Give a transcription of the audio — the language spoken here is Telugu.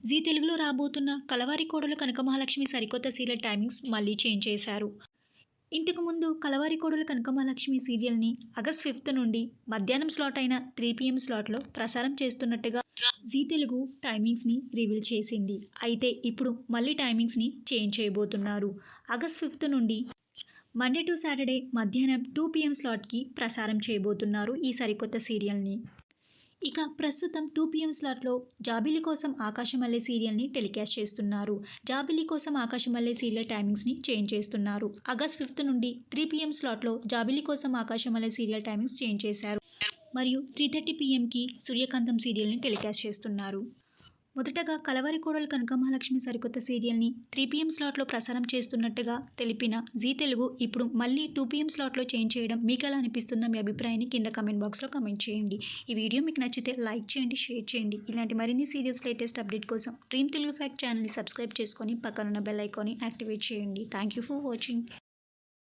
జీ తెలుగులో రాబోతున్న కలవారి కోడలు కనకమహాలక్ష్మి సరికొత్త సీరియల్ టైమింగ్స్ మళ్ళీ చేంజ్ చేశారు. ఇంతకుముందు కలవారి కోడలు కనకమహాలక్ష్మి సీరియల్ని ఆగస్ట్ 5 నుండి మధ్యాహ్నం స్లాట్ అయిన 3 PM స్లాట్లో ప్రసారం చేస్తున్నట్టుగా జీ తెలుగు టైమింగ్స్ని రివీల్ చేసింది. అయితే ఇప్పుడు మళ్ళీ టైమింగ్స్ని చేంజ్ చేయబోతున్నారు. ఆగస్ట్ 5 నుండి మండే టు సాటర్డే మధ్యాహ్నం 2 PM స్లాట్కి ప్రసారం చేయబోతున్నారు ఈ సరికొత్త సీరియల్ని. ఇక ప్రస్తుతం 2 PM స్లాట్లో జాబిలి కోసం ఆకాశమల్లె సీరియల్ని టెలికాస్ట్ చేస్తున్నారు. జాబిలి కోసం ఆకాశమల్లె సీరియల్ టైమింగ్స్ని చేంజ్ చేస్తున్నారు. ఆగస్ట్ 5 నుండి 3 PM స్లాట్లో జాబిలి కోసం ఆకాశమల్లె సీరియల్ టైమింగ్స్ చేంజ్ చేశారు. మరియు 3:30 PMకి సూర్యకాంతం సీరియల్ని టెలికాస్ట్ చేస్తున్నారు. మొదటగా కలవారి కోడలు కనకమహాలక్ష్మి సరికొత్త సీరియల్ని 3 PM స్లాట్లో ప్రసారం చేస్తున్నట్టుగా తెలిపిన జీ తెలుగు ఇప్పుడు మళ్ళీ 2 PM స్లాట్లో చేంజ్ చేయడం మీకు ఎలా అనిపిస్తుందో మీ అభిప్రాయాన్ని కింద కమెంట్ బాక్స్లో కమెంట్ చేయండి. ఈ వీడియో మీకు నచ్చితే లైక్ చేయండి, షేర్ చేయండి. ఇలాంటి మరిన్ని సీరియల్స్ లేటెస్ట్ అప్డేట్ కోసం డ్రీమ్ తెలుగు ఫ్యాక్ట్ ఛానల్ని సబ్స్క్రైబ్ చేసుకొని పక్కనున్న బెల్ ఐకాన్ని యాక్టివేట్ చేయండి. Thank you for watching.